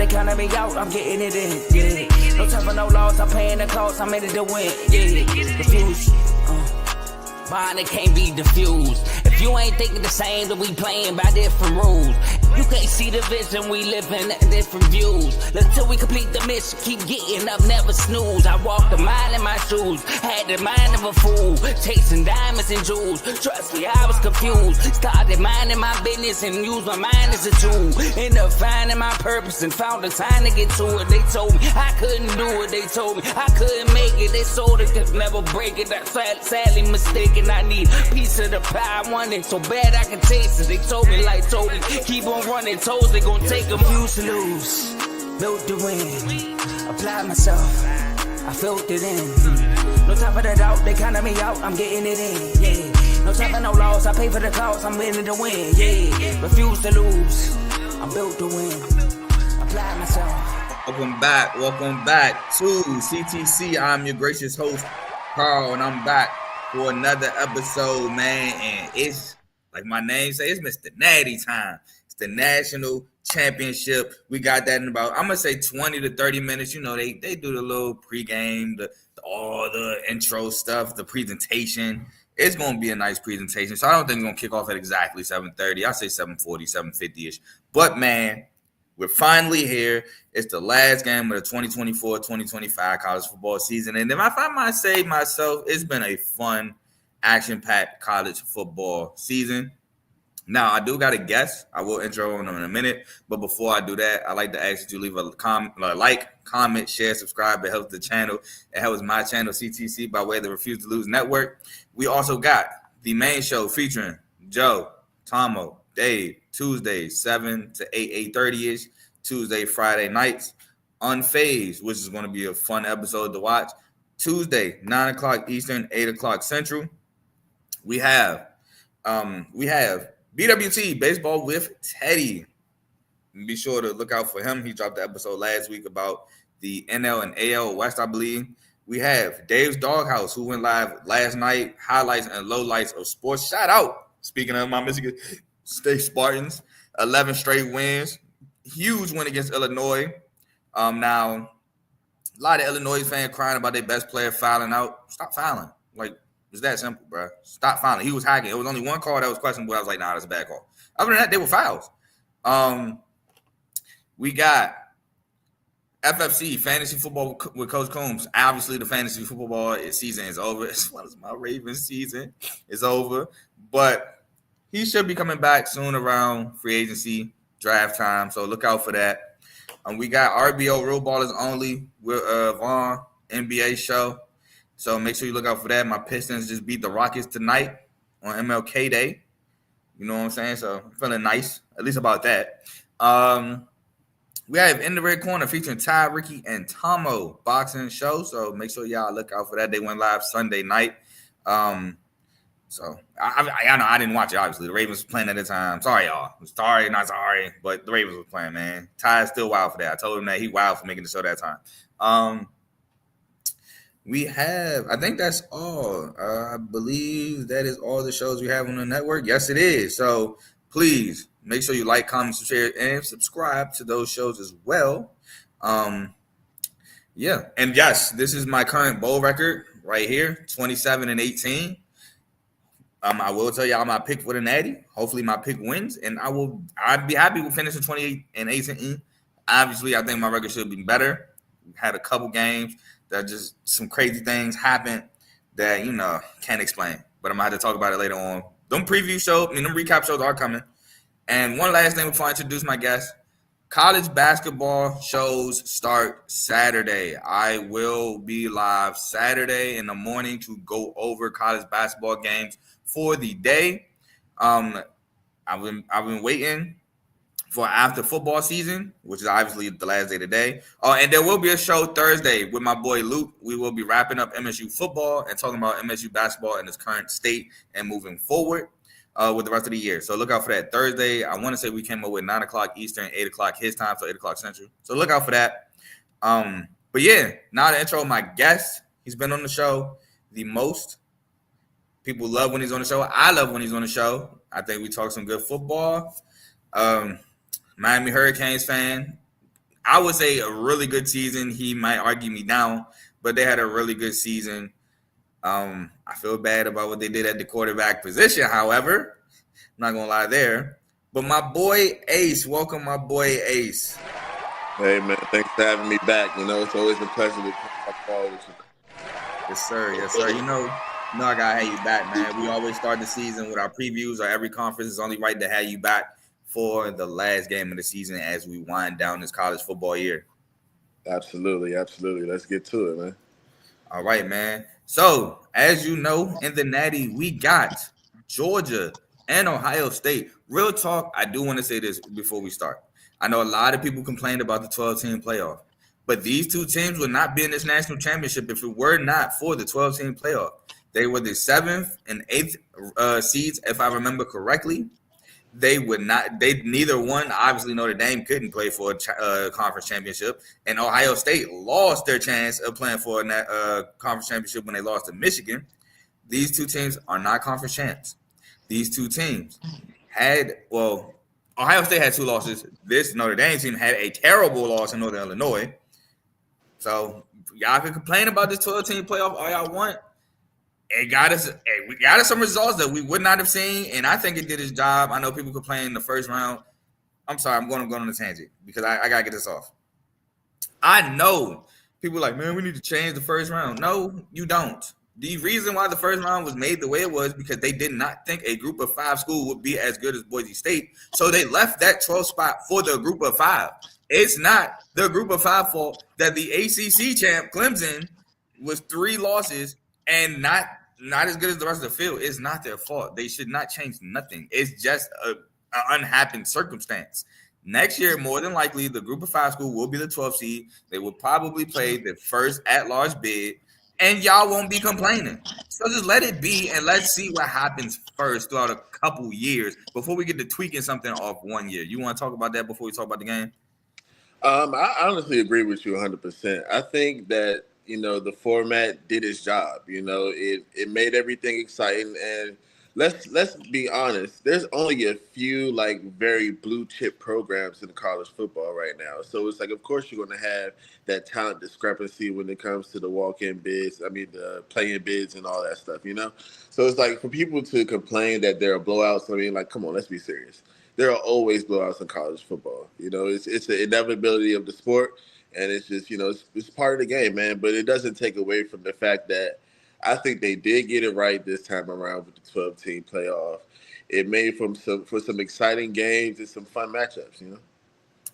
they counting me out, I'm getting it in, yeah. No time for no loss, I'm paying the cost, I'm in it to win, yeah. Refuse, mine, it can't be diffused. If you ain't thinking the same, then we playing by different rules. You can't see the vision, we living in different views. Until we complete the mission, keep getting up, never snooze. I walked a mile in my shoes, had the mind of a fool, chasing diamonds and jewels. Trust me, I was confused. Started minding my business and used my mind as a tool. Ended up finding my purpose and found the time to get to it. They told me I couldn't do it, they told me I couldn't make it. They sold it, could never break it. That's sadly mistaken. I need a piece of the pie, I want it so bad I can taste it. They told me, like told me, keep on running, toes they gon' take them. Used to lose, built to win, applied myself, I felt it in. No time for the doubt, they counted me out, I'm getting it in, yeah. No time for no loss, I pay for the cost, I'm winning to win, yeah. Refuse to lose, I'm built to win, apply myself. Welcome back to CTC. I'm your gracious host, Carl, and I'm back for another episode, man. And it's like my name says, it's Mr. Natty time. It's the national championship. We got that in about, I'm gonna say 20 to 30 minutes. You know, they do the little pregame, all the intro stuff, the presentation. It's gonna be a nice presentation. So I don't think we're gonna kick off at exactly 7:30. I say 7:40, 7:50ish. But man, we're finally here. It's the last game of the 2024-2025 college football season. And if I might say myself, it's been a fun, action-packed college football season. Now, I do got a guest. I will intro on them in a minute. But before I do that, I'd like to ask that you leave a comment, share, subscribe. It helps the channel. It helps my channel, CTC, by way of the Refuse to Lose Network. We also got the main show featuring Joe, Tomo, Dave, Tuesdays, 7 to 8:30-ish. Tuesday, Friday nights. Unfazed, which is going to be a fun episode to watch. Tuesday, 9 o'clock Eastern, 8 o'clock Central. We have BWT, Baseball with Teddy. Be sure to look out for him. He dropped the episode last week about the NL and AL West, I believe. We have Dave's Doghouse, who went live last night. Highlights and lowlights of sports. Shout out. Speaking of my Michigan State Spartans, 11 straight wins. Huge win against Illinois. Now, a lot of Illinois fans crying about their best player fouling out. Stop fouling. Like, it's that simple, bro. Stop fouling. He was hacking. It was only one call that was questionable. I was like, nah, that's a bad call. Other than that, they were fouls. We got FFC, Fantasy Football with Coach Coombs. Obviously, the Fantasy Football season is over, as well as my Ravens season is over. But he should be coming back soon around free agency, draft time. So look out for that. We got RBO, Real Ballers Only, with Vaughn NBA show. So make sure you look out for that. My Pistons just beat the Rockets tonight on MLK Day. You know what I'm saying? So I'm feeling nice, at least about that. We have In the Red Corner featuring Ty, Ricky, and Tomo boxing show. So make sure y'all look out for that. They went live Sunday night. So I know I didn't watch it, obviously. The Ravens were playing at the time. Sorry, y'all. Sorry, not sorry. But the Ravens were playing, man. Ty is still wild for that. I told him that he wild for making the show that time. We have, I think that's all. I believe that is all the shows we have on the network. Yes, it is. So please make sure you like, comment, share, and subscribe to those shows as well. Yeah. And yes, this is my current bowl record right here, 27-18. I will tell y'all my pick for the Natty. Hopefully my pick wins, and I'd be happy with finishing 28-18. Obviously, I think my record should be better. We've had a couple games that just some crazy things happened that, can't explain. But I'm going to have to talk about it later on. Them preview shows, them recap shows are coming. And one last thing before I introduce my guest. College basketball shows start Saturday. I will be live Saturday in the morning to go over college basketball games for the day. I've been waiting for after football season, which is obviously the last day today. And there will be a show Thursday with my boy Luke. We will be wrapping up MSU football and talking about MSU basketball in its current state and moving forward with the rest of the year. So look out for that Thursday. I want to say we came up with 9 o'clock Eastern, 8 o'clock his time, so 8 o'clock Central. So look out for that. But yeah, now the intro of my guest. He's been on the show the most. People love when he's on the show. I love when he's on the show. I think we talk some good football. Miami Hurricanes fan. I would say a really good season. He might argue me down, but they had a really good season. I feel bad about what they did at the quarterback position. However, I'm not gonna lie there. But my boy Ace, welcome my boy Ace. Hey man, thanks for having me back. It's always a pleasure to talk with you. Yes, sir. Yes, sir. You know I gotta have you back, man. We always start the season with our previews, or every conference is only right to have you back for the last game of the season as we wind down this college football year. Absolutely. Let's get to it, man. All right, man. So, as you know, in the Natty, we got Georgia and Ohio State. Real talk, I do want to say this before we start. I know a lot of people complained about the 12-team playoff, but these two teams would not be in this national championship if it were not for the 12-team playoff. They were the 7th and 8th seeds, if I remember correctly. They would not. They neither one. Obviously, Notre Dame couldn't play for a conference championship, and Ohio State lost their chance of playing for a conference championship when they lost to Michigan. These two teams are not conference champs. These two teams Ohio State had 2 losses. This Notre Dame team had a terrible loss in Northern Illinois. So y'all can complain about this 12-team playoff all y'all want. We got us some results that we would not have seen, and I think it did its job. I know people complain in the first round. I'm sorry, I'm going on a tangent because I gotta get this off. I know people are like, man, we need to change the first round. No, you don't. The reason why the first round was made the way it was because they did not think a group of 5 school would be as good as Boise State. So they left that 12th spot for the group of 5. It's not the group of 5 fault that the ACC champ Clemson was 3 losses and not as good as the rest of the field. It's not their fault. They should not change nothing. It's just an unhappened circumstance. Next year, more than likely, the group of 5 school will be the 12th seed. They will probably play the first at-large bid, and y'all won't be complaining. So just let it be, and let's see what happens first throughout a couple years before we get to tweaking something off one year. You want to talk about that before we talk about the game? I honestly agree with you 100%. I think that the format did its job. It made everything exciting, and let's be honest. There's only a few very blue chip programs in college football right now. So it's of course you're going to have that talent discrepancy when it comes to the walk-in bids. I mean the play-in bids and all that stuff. So it's for people to complain that there are blowouts. I mean, come on, let's be serious. There are always blowouts in college football. It's the inevitability of the sport. And it's just, it's part of the game, man. But it doesn't take away from the fact that I think they did get it right this time around with the 12-team playoff. It made for some exciting games and some fun matchups,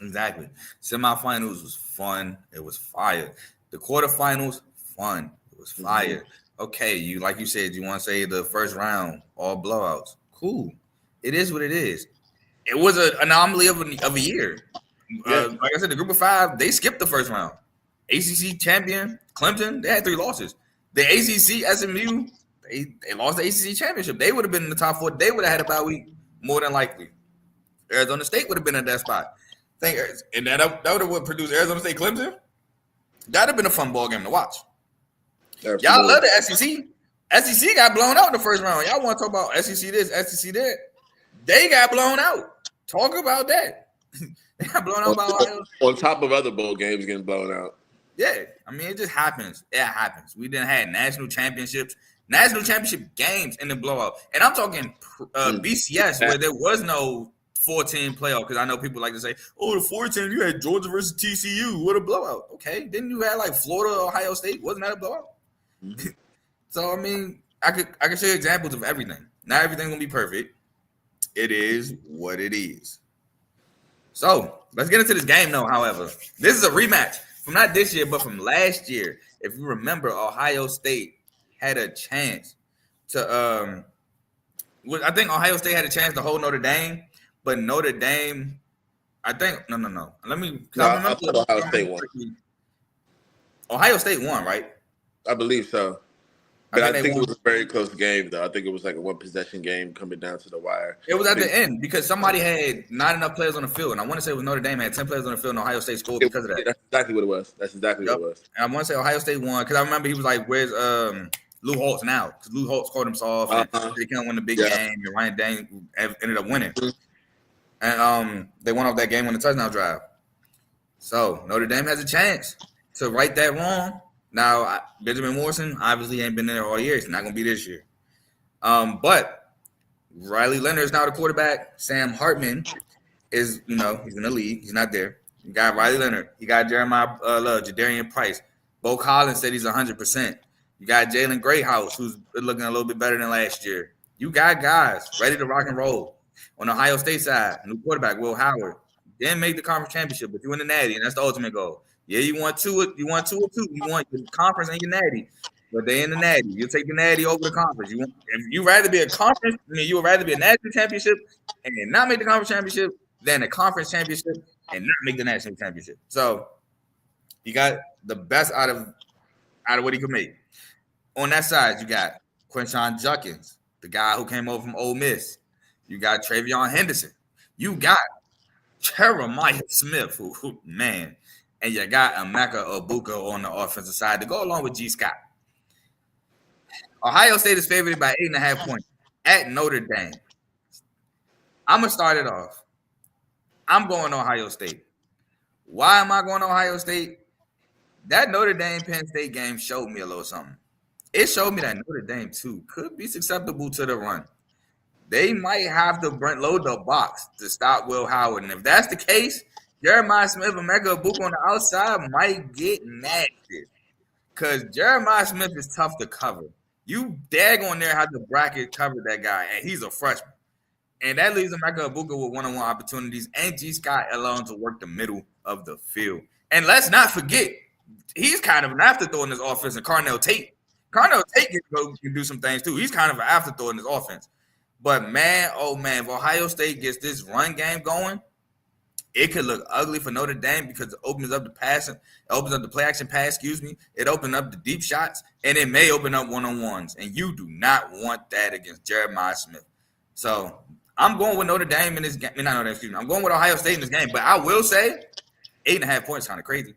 Exactly. Semifinals was fun. It was fire. The quarterfinals, fun. It was fire. Mm-hmm. Okay, like you said, you want to say the first round, all blowouts. Cool. It is what it is. It was an anomaly of a year. Yeah. Like I said, the group of 5, they skipped the first round. ACC champion, Clemson, they had 3 losses. The ACC, SMU, they lost the ACC championship. They would have been in the top 4. They would have had a bye week, more than likely. Arizona State would have been at that spot. And that would have produced Arizona State, Clemson. That would have been a fun ball game to watch. Absolutely. Y'all love the SEC. SEC got blown out in the first round. Y'all want to talk about SEC this, SEC that. They got blown out. Talk about that. They got blown out by Ohio. On top of other bowl games getting blown out. Yeah, I mean, it just happens. It happens. We done had national championship games in the blowout. And I'm talking BCS where there was no 14 playoff, because I know people like to say, oh, the 14, you had Georgia versus TCU. What a blowout. Okay, didn't you have Florida, Ohio State? Wasn't that a blowout? Mm-hmm. So, I mean, I could show you examples of everything. Not everything will be perfect. It is what it is. So, let's get into this game, though, however. This is a rematch from not this year, but from last year. If you remember, Ohio State had a chance to I think Ohio State had a chance to hold Notre Dame, but Notre Dame, I think, no. Let me, I thought Ohio State won. Ohio State won, right? I believe so. But I think it was a very close game, though. I think it was a one-possession game coming down to the wire. It was at the end because somebody had not enough players on the field. And I want to say it was Notre Dame had 10 players on the field and Ohio State scored because of that. That's exactly what it was. What it was. And I want to say Ohio State won because I remember he was like, where's Lou Holtz now? Because Lou Holtz called him soft. And they can't win the big game. And Ryan Dang ended up winning. And they won off that game on the touchdown drive. So Notre Dame has a chance to right that wrong. Now, Benjamin Morrison obviously ain't been there all year. He's not going to be this year. But Riley Leonard is now the quarterback. Sam Hartman is, he's in the league. He's not there. You got Riley Leonard. You got Jeremiah Jadarian Price. Bo Collins said he's 100%. You got Jalen Greathouse, who's looking a little bit better than last year. You got guys ready to rock and roll. On the Ohio State side, new quarterback, Will Howard. Didn't make the conference championship, but you in the natty, and that's the ultimate goal. Yeah, you want two or two. You want the conference and your natty. But they in the natty. You take the natty over the conference. If you rather be a conference, you would rather be a national championship and not make the conference championship than a conference championship and not make the national championship. So you got the best out of what he could make. On that side, you got Quinshon Judkins, the guy who came over from Ole Miss. You got Travion Henderson. You got Jeremiah Smith, who man, and you got Emeka Obuka on the offensive side to go along with G. Scott. Ohio State is favored by 8.5 points at Notre Dame. I'm going to start it off. I'm going to Ohio State. Why am I going to Ohio State? That Notre Dame-Penn State game showed me a little something. It showed me that Notre Dame, too, could be susceptible to the run. They might have to load the box to stop Will Howard. And if that's the case, Jeremiah Smith and Emeka Obuka on the outside might get nasty. Because Jeremiah Smith is tough to cover. You daggone there have to bracket cover that guy, and he's a freshman. And that leaves Emeka Obuka with one-on-one opportunities and G. Scott alone to work the middle of the field. And let's not forget, he's kind of an afterthought in this offense, and Carnell Tate. Carnell Tate can do some things, too. He's kind of an afterthought in this offense. But, man, oh, man, if Ohio State gets this run game going, it could look ugly for Notre Dame because it opens up the passing, it opens up the play action pass, It opens up the deep shots, and it may open up one-on-ones. And you do not want that against Jeremiah Smith. So I'm going with Notre Dame in this game. I'm going with Ohio State in this game. But I will say 8.5 points is kind of crazy.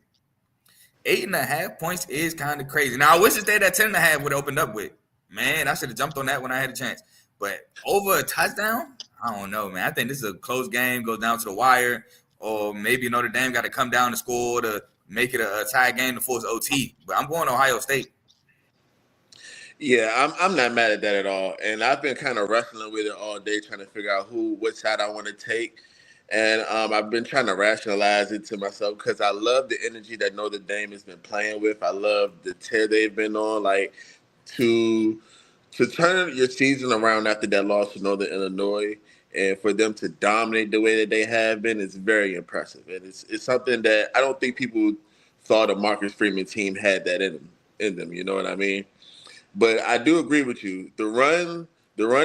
8.5 points is kind of crazy. Now, I wish it stayed at 10.5 would have opened up with. Man, I should have jumped on that when I had a chance. But over a touchdown, I don't know, man. I think this is a close game, goes down to the wire, or maybe Notre Dame got to come down to score to make it a tie game to force OT. But I'm going to Ohio State. Yeah, I'm not mad at that at all. And I've been kind of wrestling with it all day, trying to figure out which side I want to take. And I've been trying to rationalize it to myself because I love the energy that Notre Dame has been playing with. I love the tear they've been on. Like, to turn your season around after that loss to Northern Illinois and for them to dominate the way that they have been is very impressive. And it's something that I don't think people thought a Marcus Freeman team had that in them. You know what I mean? But I do agree with you. The run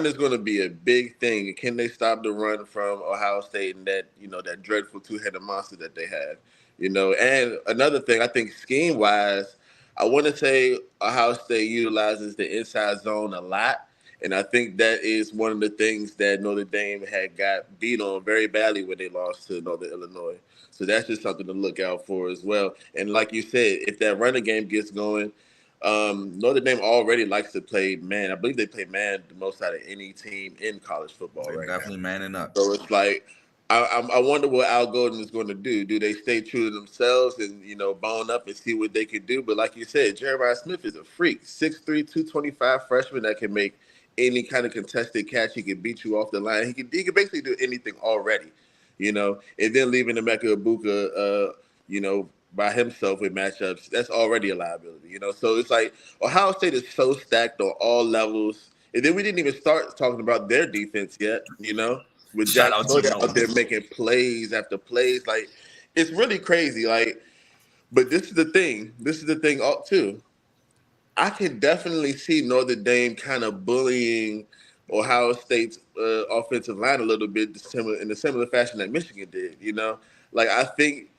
is going to be a big thing. Can they stop the run from Ohio State and that dreadful two-headed monster that they have? And another thing, I think scheme-wise, I want to say Ohio State utilizes the inside zone a lot, and I think that is one of the things that Notre Dame had got beat on very badly when they lost to Northern Illinois. So that's just something to look out for as well. And like you said, if that running game gets going, Notre Dame already likes to play man. I believe they play man the most out of any team in college football. They're right definitely now. Manning up. So it's like, I wonder what Al Golden is going to do. Do they stay true to themselves and, bone up and see what they could do? But like you said, Jeremiah Smith is a freak. 6'3", 225 freshman that can make any kind of contested catch. He can beat you off the line. He can basically do anything already, and then leaving Emeka Obuka, by himself with matchups, that's already a liability, So it's like Ohio State is so stacked on all levels. And then we didn't even start talking about their defense yet, with Jack out there making plays after plays. Like, it's really crazy. Like, but this is the thing too. I can definitely see Notre Dame kind of bullying Ohio State's offensive line a little bit in a similar fashion that Michigan did, Like, I think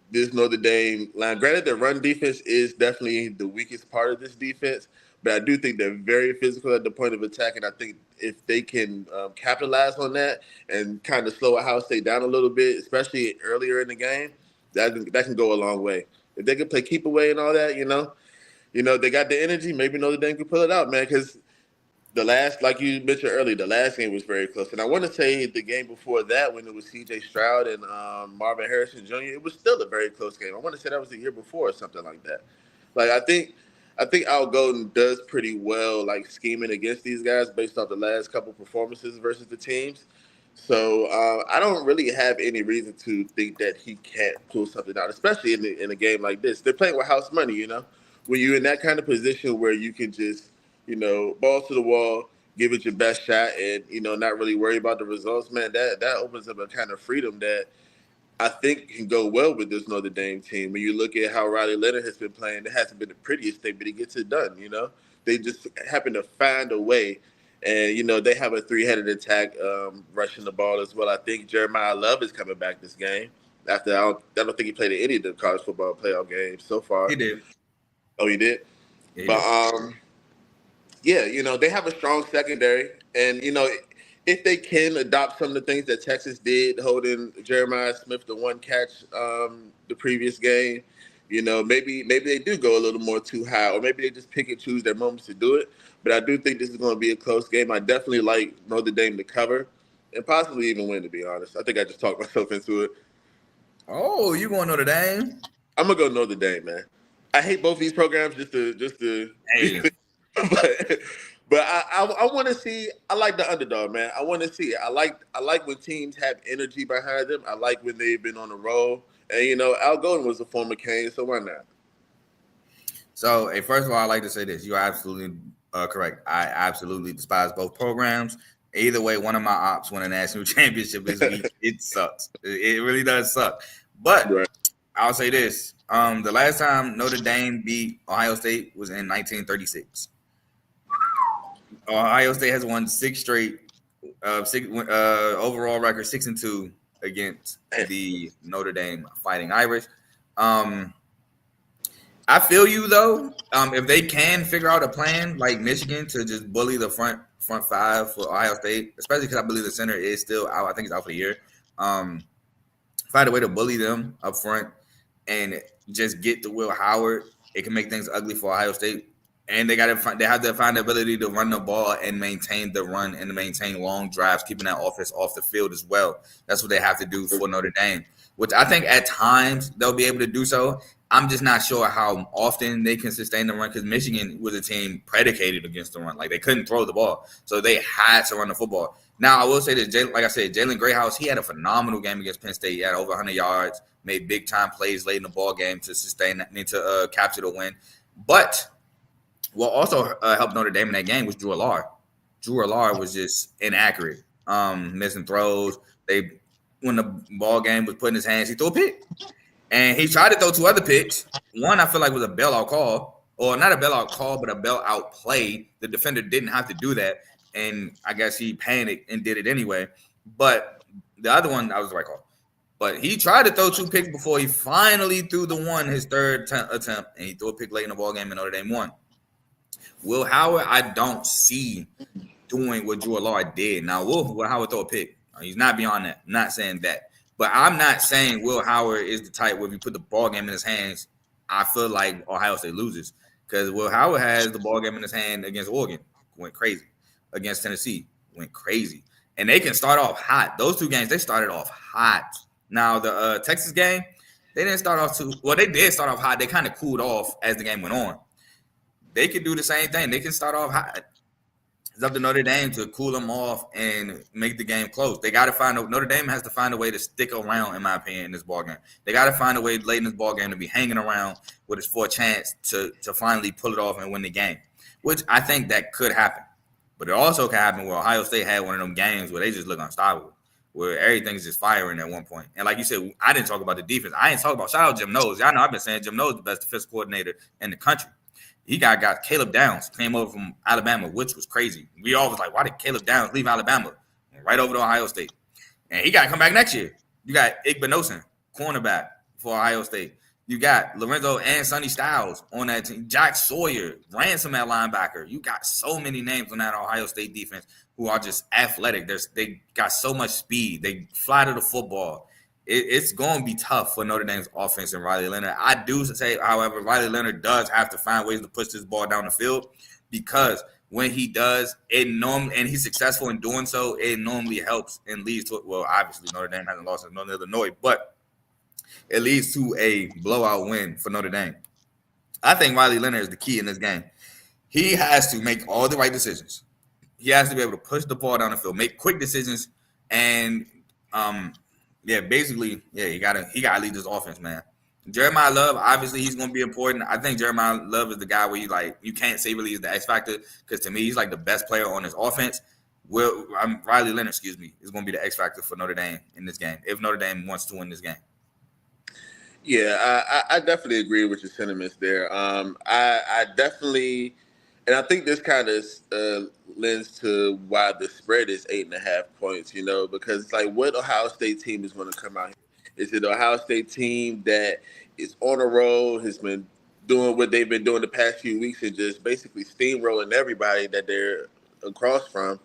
this Notre Dame line, granted, their run defense is definitely the weakest part of this defense, but I do think they're very physical at the point of attack, and I think if they can capitalize on that and kind of slow Ohio State down a little bit, especially earlier in the game, that can go a long way. If they can play keep away and all that, they got the energy, maybe Notre Dame can pull it out, man, because the last, like you mentioned earlier, the last game was very close. And I want to say the game before that, when it was C.J. Stroud and Marvin Harrison Jr., it was still a very close game. I want to say that was the year before or something like that. Like I think Al Golden does pretty well, like scheming against these guys based off the last couple performances versus the teams. So I don't really have any reason to think that he can't pull something out, especially in a game like this. They're playing with house money, when you're in that kind of position where you can just, ball to the wall, give it your best shot, and not really worry about the results. Man, that opens up a kind of freedom that I think can go well with this Notre Dame team. When you look at how Riley Leonard has been playing, it hasn't been the prettiest thing, but he gets it done. They just happen to find a way, and they have a three-headed attack rushing the ball as well. I think Jeremiah Love is coming back this game. After I don't think he played in any of the college football playoff games so far. He did. Oh, he did. Yeah, but they have a strong secondary, and if they can adopt some of the things that Texas did, holding Jeremiah Smith to one catch the previous game, maybe they do go a little more too high, or maybe they just pick and choose their moments to do it. But I do think this is going to be a close game. I definitely like Notre Dame to cover and possibly even win, to be honest. I think I just talked myself into it. Oh, you going Notre Dame? I'm going to go Notre Dame, man. I hate both these programs just to Hey. but I want to see. I like the underdog, man. I want to see it. I like when teams have energy behind them. I like when they've been on the roll. And Al Golden was a former Cane, so why not? So, hey, first of all, I'd like to say this. You are absolutely correct. I absolutely despise both programs. Either way, one of my ops won a national championship this week. It sucks. It really does suck. But Right. I'll say this. The last time Notre Dame beat Ohio State was in 1936. Ohio State has won 6 straight, overall record 6-2 against the Notre Dame Fighting Irish. I feel you though. If they can figure out a plan like Michigan to just bully the front five for Ohio State, especially because I believe the center is still out. I think it's out for the year. Find a way to bully them up front and just get to Will Howard. It can make things ugly for Ohio State. And they have to find the ability to run the ball and maintain the run and to maintain long drives, keeping that offense off the field as well. That's what they have to do for Notre Dame, which I think at times they'll be able to do so. I'm just not sure how often they can sustain the run because Michigan was a team predicated against the run. Like they couldn't throw the ball, so they had to run the football. Now, I will say this, like I said, Jalen Greathouse, he had a phenomenal game against Penn State. He had over 100 yards, made big-time plays late in the ball game to sustain that, to capture the win. But what also helped Notre Dame in that game was Drew Allard. Drew Allard was just inaccurate, missing throws. When the ball game was put in his hands, he threw a pick. And he tried to throw 2 other picks. One I feel like was a bailout call, or not a bailout call, but a bailout play. The defender didn't have to do that, and I guess he panicked and did it anyway. But the other one, that was the right call. But he tried to throw 2 picks before he finally threw his third attempt, and he threw a pick late in the ball game, and Notre Dame won. Will Howard, I don't see doing what Drew Allard did. Now, Will Howard throw a pick? He's not beyond that. I'm not saying that. But I'm not saying Will Howard is the type where if you put the ball game in his hands, I feel like Ohio State loses. Because Will Howard has the ball game in his hand against Oregon, went crazy. Against Tennessee, went crazy. And they can start off hot. Those 2 games, they started off hot. Now, the Texas game, they didn't start off too – well, they did start off hot. They kind of cooled off as the game went on. They could do the same thing. They can start off hot. It's up to Notre Dame to cool them off and make the game close. Notre Dame has to find a way to stick around, in my opinion, in this ball game. They got to find a way late in this ball game to be hanging around with us for a chance to finally pull it off and win the game, which I think that could happen. But it also could happen where Ohio State had one of them games where they just look unstoppable, where everything's just firing at one point. And like you said, I didn't talk about the defense. I ain't talk about – shout out Jim Knowles. Y'all know I've been saying Jim Knowles is the best defensive coordinator in the country. He got Caleb Downs, came over from Alabama, which was crazy. We all was like, why did Caleb Downs leave Alabama? Right over to Ohio State. And he got to come back next year. You got Igbinosun, cornerback for Ohio State. You got Lorenzo and Sonny Styles on that team. Jack Sawyer, ransom at linebacker. You got so many names on that Ohio State defense who are just athletic. They got so much speed. They fly to the football. It's going to be tough for Notre Dame's offense and Riley Leonard. I do say, however, Riley Leonard does have to find ways to push this ball down the field. because when he does it and he's successful in doing so, it normally helps and leads to, well, obviously Notre Dame hasn't lost to Northern Illinois, but it leads to a blowout win for Notre Dame. I think Riley Leonard is the key in this game. He has to make all the right decisions. He has to be able to push the ball down the field, make quick decisions, and basically, he gotta lead this offense, man. Jeremiah Love, obviously, he's gonna be important. I think Jeremiah Love is the guy where you can't say really is the X factor, because to me, he's like the best player on his offense. Riley Leonard, is gonna be the X factor for Notre Dame in this game if Notre Dame wants to win this game. Yeah, I definitely agree with your sentiments there. I definitely, and I think this kind of lends to why the spread is 8.5 points. Because it's like, what Ohio State team is going to come out here? Is it an Ohio State team that is on a roll, has been doing what they've been doing the past few weeks and just basically steamrolling everybody that they're across from?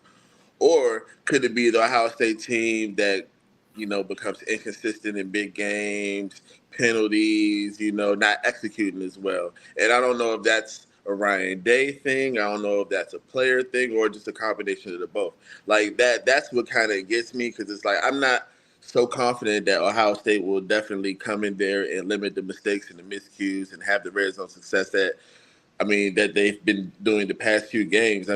Or could it be the Ohio State team that, becomes inconsistent in big games, penalties, not executing as well? And I don't know if that's a Ryan Day thing. I don't know if that's a player thing or just a combination of the both. Like that's what kind of gets me, because it's like I'm not so confident that Ohio State will definitely come in there and limit the mistakes and the miscues and have the red zone success that they've been doing the past few games.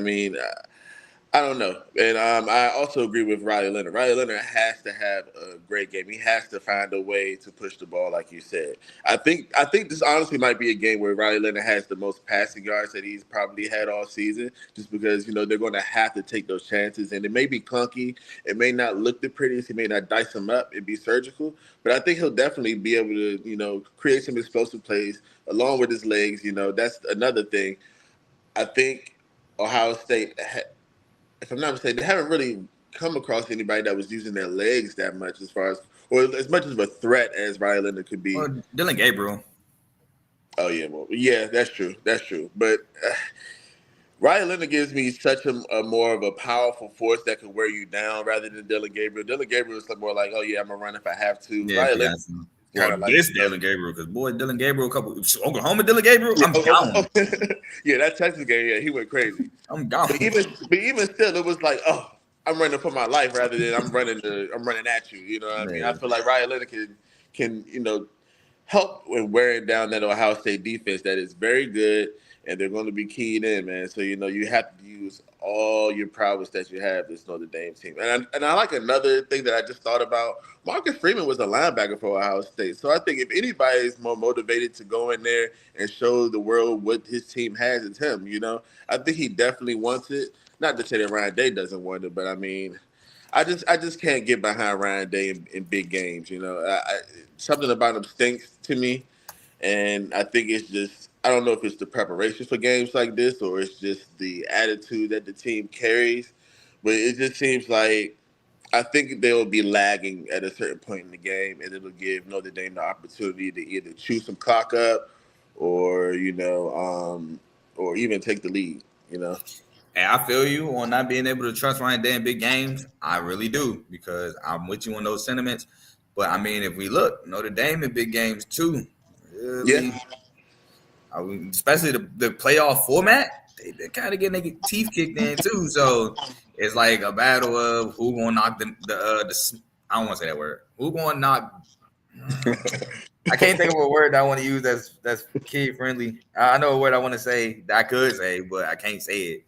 I don't know. And I also agree with Riley Leonard. Riley Leonard has to have a great game. He has to find a way to push the ball, like you said. I think this honestly might be a game where Riley Leonard has the most passing yards that he's probably had all season, just because, they're going to have to take those chances. And it may be clunky. It may not look the prettiest. He may not dice them up and be surgical. But I think he'll definitely be able to, create some explosive plays along with his legs. That's another thing. I think Ohio State if I'm not mistaken, they haven't really come across anybody that was using their legs that much or as much of a threat as Riley Leonard could be. Well, Dylan Gabriel. Oh, yeah. Well, yeah, that's true. But Riley Leonard gives me such a more of a powerful force that can wear you down rather than Dylan Gabriel. Dylan Gabriel is more like, oh, yeah, I'm going to run if I have to. Yeah, Riley Leonard. This Dylan Gabriel, because boy, Dylan Gabriel, Oklahoma Dylan Gabriel, I'm gone. Yeah, that Texas game, yeah, he went crazy. I'm gone. But even still, it was like, oh, I'm running for my life rather than I'm running at you. You know what I mean? I feel like Riley Leonard can help when wearing down that Ohio State defense that is very good, and they're going to be keyed in, man. So you have to use all your prowess that you have this Notre Dame team. And I like another thing that I just thought about. Marcus Freeman was a linebacker for Ohio State. So I think if anybody is more motivated to go in there and show the world what his team has, it's him, I think he definitely wants it. Not to say that Ryan Day doesn't want it, but I just can't get behind Ryan Day in big games, something about him stinks to me. And I think it's just, I don't know if it's the preparation for games like this or it's just the attitude that the team carries, but it just seems like I think they will be lagging at a certain point in the game, and it'll give Notre Dame the opportunity to either chew some clock up or, or even take the lead, And I feel you on not being able to trust Ryan Day in big games. I really do, because I'm with you on those sentiments. But, if we look, Notre Dame in big games too. Really, yeah. Especially the playoff format, they kind of getting their teeth kicked in too. So it's like a battle of who gonna knock the I don't want to say that word. Who gonna knock? I can't think of a word that I want to use that's kid friendly. I know a word I want to say that I could say, but I can't say it.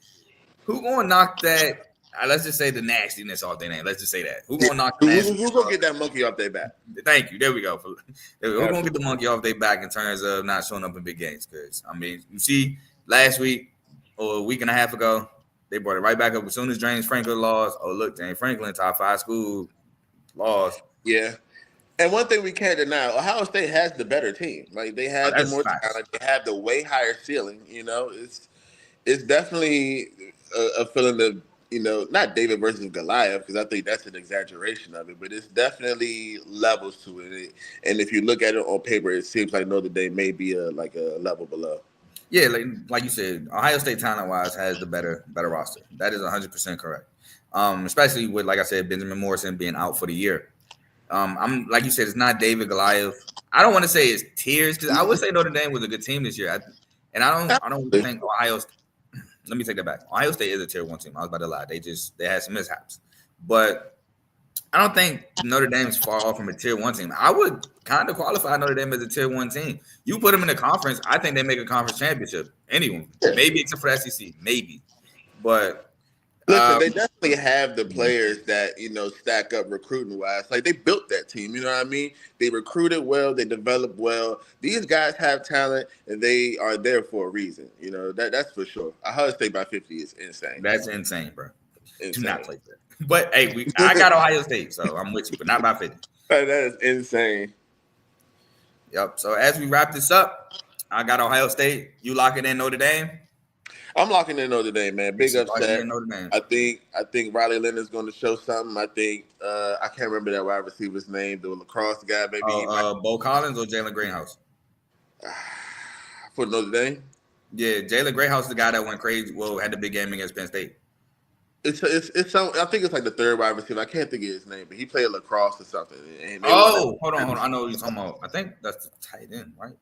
Who gonna knock that? Let's just say the nastiness off their name. Let's just say that. Who gonna knock the nastiness? Who's gonna get that monkey off their back? Thank you. There we go. Who's gonna get the monkey off their back in terms of not showing up in big games? Because you see, last week or a week and a half ago, they brought it right back up as soon as James Franklin lost. Oh, look, James Franklin, top 5 school, lost. Yeah. And one thing we can't deny, Ohio State has the better team. Like they have the more talent, they have the way higher ceiling. It's definitely a feeling of not David versus Goliath, because I think that's an exaggeration of it, but it's definitely levels to it. And if you look at it on paper, it seems like Notre Dame may be a level below. Yeah, like you said, Ohio State talent-wise has the better roster. That is 100% correct. Especially with, like I said, Benjamin Morrison being out for the year. I'm like you said, it's not David Goliath. I don't want to say it's tears, because I would say Notre Dame was a good team this year. I don't think Ohio. let me take that back. Ohio State is a tier 1 team. I was about to lie. They had some mishaps, but I don't think Notre Dame's far off from a tier 1 team. I would kind of qualify Notre Dame as a tier 1 team. You put them in a conference, I think they make a conference championship. Anyone, maybe except for the SEC, maybe. But listen, they definitely have the players that stack up recruiting wise. Like they built that team. You know what I mean? They recruited well, they developed well. These guys have talent, and they are there for a reason. That's for sure. Ohio State by 50 is insane. That's insane, bro. Insane. Do not play that. But hey, I got Ohio State, so I'm with you, but not by 50. That is insane. Yep. So as we wrap this up, I got Ohio State. You locking in Notre Dame? I'm locking in Notre Dame, man. Big upset. Notre Dame. I think Riley Leonard's going to show something. I think I can't remember that wide receiver's name, the lacrosse guy, maybe. Bo Collins or Jalen Greenhouse? For Notre Dame? Yeah, Jalen Greenhouse is the guy that went crazy. Well, had the big game against Penn State. It's I think it's like the third wide receiver. I can't think of his name, but he played lacrosse or something. Hold on. I know who you're talking about. I think that's the tight end, right?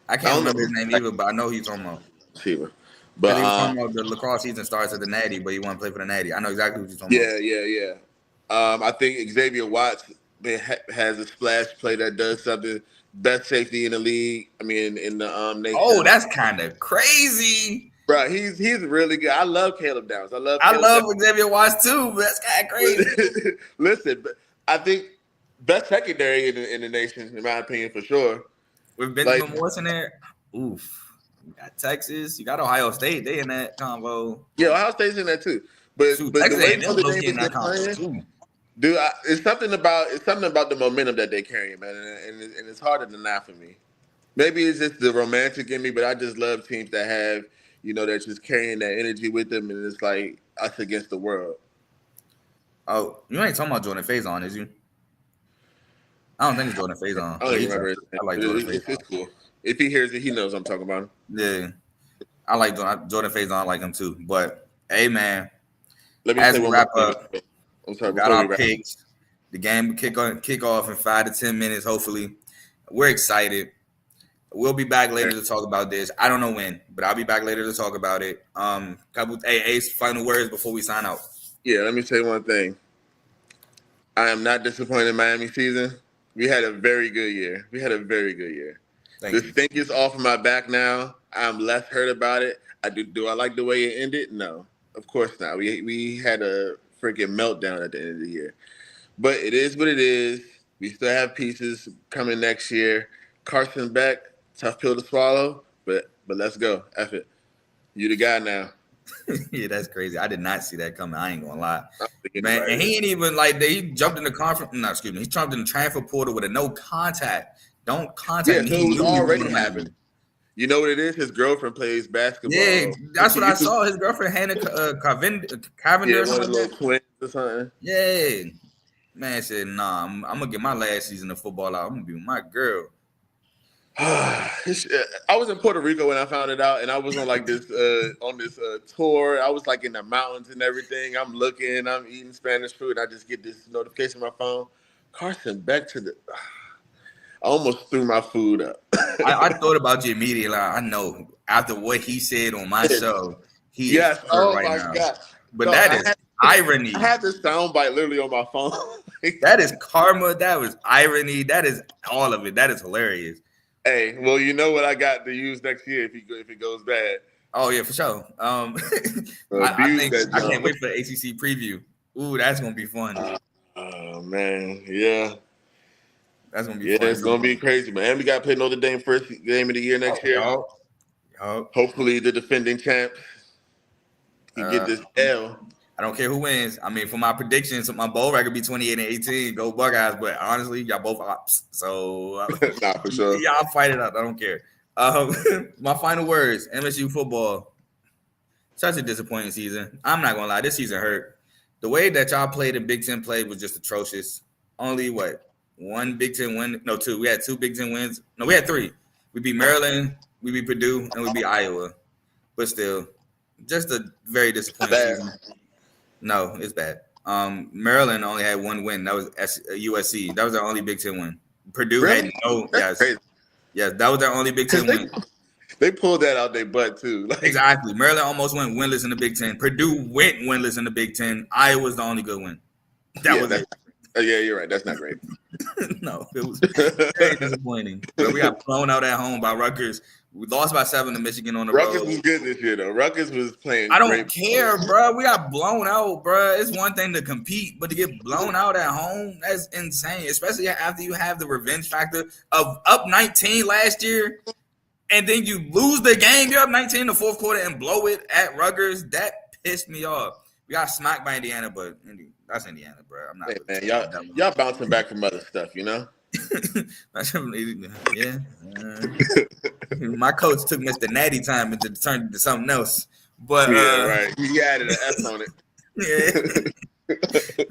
I can't remember his name either, but I know who you're talking about. Receiver. But he was talking about the lacrosse season starts at the Natty, but he want to play for the Natty. I know exactly what you're talking about. Yeah. I think Xavier Watts has a splash play that does something. Best safety in the league. I mean, in the nation. Oh, that's kind of crazy. Bro, he's really good. I love Caleb Downs. I love Xavier Watts too, but that's kind of crazy. Listen, I think best secondary in the nation, in my opinion, for sure. With Benjamin Morrison there, oof. You got Texas, you got Ohio State. They in that combo. Yeah, Ohio State's in that too. But Texas the way Notre Dame is playing, too. Dude, it's something about the momentum that they carry, man, and it's hard to deny for me. Maybe it's just the romantic in me, but I just love teams that have. They're just carrying that energy with them, and it's like us against the world. Oh, you ain't talking about Jordan Faison, is you? I don't think it's Jordan Faison. I don't even remember. I like Jordan Faison. It's cool. If he hears it, he knows I'm talking about him. Yeah, I like Jordan Faison. I like him too. But hey, man, as we wrap up, I'm sorry. Got our picks. The game will kick off in 5 to 10 minutes. Hopefully, we're excited. We'll be back later to talk about this. I don't know when, but I'll be back later to talk about it. Ace, final words before we sign out. Yeah, let me say one thing. I am not disappointed in Miami season. We had a very good year. Thank the you. stink is off of my back now. I'm less hurt about it. Do I like the way it ended? No, of course not. We had a freaking meltdown at the end of the year. But it is what it is. We still have pieces coming next year. Carson Beck. Tough pill to swallow, but let's go. F it. You the guy now. Yeah, that's crazy. I did not see that coming. I ain't gonna lie, man. Right. And he ain't even he jumped in the conference. No, excuse me. He jumped in the transfer portal with a no contact. Don't contact me. He knew already happened. You know what it is? His girlfriend plays basketball. Yeah, that's what I saw. His girlfriend Hannah Cavinder or something. Little twins or something. Yeah, man said, "Nah, I'm gonna get my last season of football out. I'm gonna be with my girl." I was in Puerto Rico when I found it out, and I was on this tour. I was in the mountains and everything. I'm eating Spanish food. And I just get this notification on my phone. Carson Beck I almost threw my food up. I thought about you immediately. I know after what he said on my show, he is hurt right now. God. But that is irony. I had this soundbite literally on my phone. That is karma. That was irony. That is all of it. That is hilarious. Hey, well, you know what I got to use next year if it goes bad. Oh yeah, for sure. I can't wait for the ACC preview. Ooh, that's gonna be fun. Oh man, yeah, that's gonna be fun. It's gonna be crazy, man. And we got to play Notre Dame first game of the year next year. Hopefully, the defending champs can get this L. I don't care who wins. I mean, for my predictions, my bowl record be 28-18. Go Buckeyes. But honestly, y'all both ops. So nah, for sure. Y'all fight it out. I don't care. My final words: MSU football. Such a disappointing season. I'm not gonna lie. This season hurt. The way that y'all played in Big Ten play was just atrocious. Only one Big Ten win? No, two. We had 2 Big Ten wins. No, we had 3. We beat Maryland, we beat Purdue, and we beat Iowa. But still, just a very disappointing season. No, it's bad. Maryland only had 1 win. That was USC. That was their only Big Ten win. Purdue had no. Yes, that was their only Big Ten win. They pulled that out their butt too. Like, Exactly. Maryland almost went winless in the Big Ten. Purdue went winless in the Big Ten. Iowa's the only good win. That was it. Yeah, you're right. That's not great. No, it was very disappointing. But we got blown out at home by Rutgers. We lost by 7 to Michigan on the road. Rutgers was good this year, though. Rutgers was playing. I don't care, bro. We got blown out, bro. It's one thing to compete, but to get blown out at home, that's insane. Especially after you have the revenge factor of up 19 last year, and then you lose the game. You're up 19 in the fourth quarter and blow it at Rutgers. That pissed me off. We got smacked by Indiana, but that's Indiana, bro. I'm not. Hey, man, y'all bouncing back from other stuff, you know. Yeah. My coach took Mr. Natty time and turned into something else. But yeah, right. He added an S on it.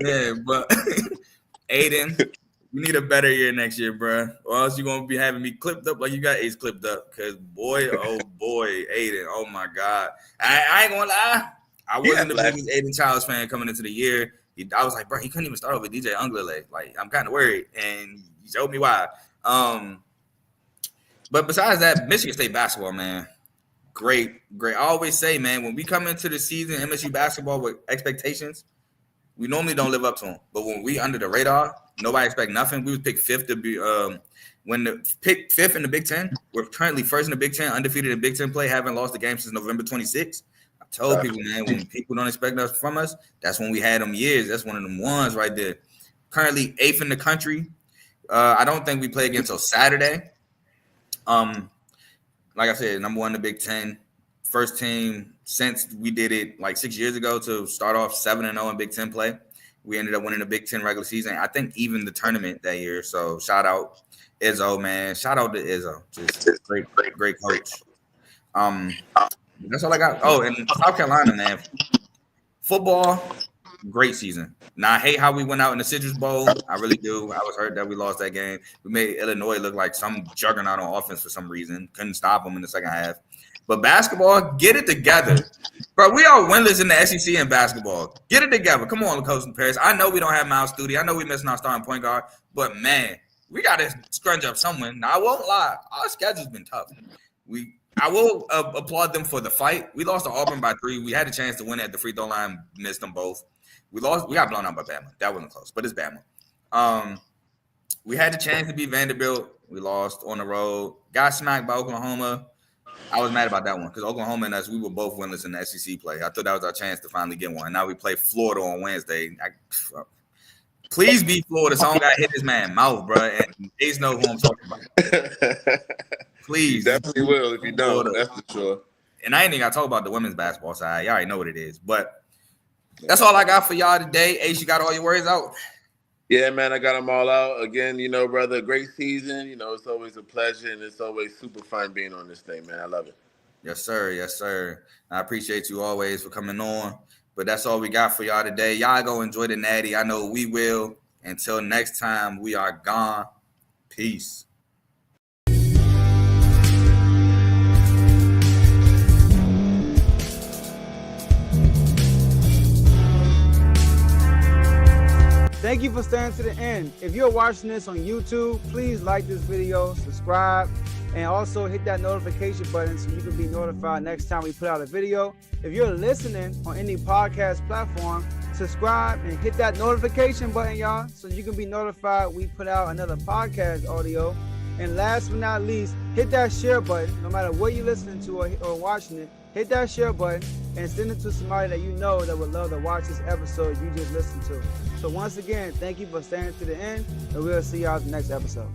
Yeah, but Aiden, you need a better year next year, bro. Or else you're gonna be having me clipped up like you got Ace clipped up. Cause boy, oh boy, Aiden, oh my God. I ain't gonna lie. I wasn't the biggest Aiden Childs fan coming into the year. I was like, bro, he couldn't even start over DJ Unglele. Like, I'm kind of worried, and he showed me why. But besides that, Michigan State basketball, man, great. I always say, man, when we come into the season, MSU basketball with expectations, we normally don't live up to them. But when we under the radar, nobody expect nothing. We was picked fifth to be picked fifth in the Big Ten. We're currently first in the Big Ten, undefeated in Big Ten play, haven't lost a game since November 26th. I told people, man, when people don't expect us from us, that's when we had them years. That's one of them ones right there. Currently 8th in the country. I don't think we play again until Saturday. Like I said, number 1 in the Big Ten. First team since we did it like 6 years ago to start off 7-0 in Big Ten play. We ended up winning the Big Ten regular season. I think even the tournament that year. So shout out Izzo, man. Shout out to Izzo. Just great coach. That's all I got. Oh, and South Carolina, man. Football, great season. Now, I hate how we went out in the Citrus Bowl. I really do. I was hurt that we lost that game. We made Illinois look like some juggernaut on offense for some reason. Couldn't stop them in the second half. But basketball, get it together. Bro, we are winless in the SEC in basketball. Get it together. Come on, Coach Paris. I know we don't have Miles Studi. I know we're missing our starting point guard. But, man, we got to scrunch up somewhere. Now, I won't lie. Our schedule's been tough. I will applaud them for the fight. We lost to Auburn by 3. We had a chance to win at the free throw line, missed them both. We got blown out by Bama. That wasn't close, but it's Bama. We had the chance to beat Vanderbilt. We lost on the road. Got smacked by Oklahoma. I was mad about that one because Oklahoma and us, we were both winless in the SEC play. I thought that was our chance to finally get one. Now we play Florida on Wednesday. Please beat Florida so I don't got to hit this man's mouth, bro. And Ace know who I'm talking about. Please. Definitely will if you don't. That's for sure. And I ain't even got to talk about the women's basketball side. Y'all already know what it is. But that's all I got for y'all today. Ace, you got all your words out? Yeah, man, I got them all out. Again, brother, great season. It's always a pleasure, and it's always super fun being on this thing, man. I love it. Yes, sir. Yes, sir. I appreciate you always for coming on. But that's all we got for y'all today. Y'all go enjoy the Natty. I know we will. Until next time, we are gone. Peace. Thank you for staying to the end. If you're watching this on YouTube, please like this video, subscribe, and also hit that notification button so you can be notified next time we put out a video. If you're listening on any podcast platform, subscribe and hit that notification button, y'all, so you can be notified we put out another podcast audio. And last but not least, hit that share button. No matter what you're listening to or watching it, hit that share button and send it to somebody that you know that would love to watch this episode you just listened to. So once again, thank you for staying to the end, and we'll see y'all in the next episode.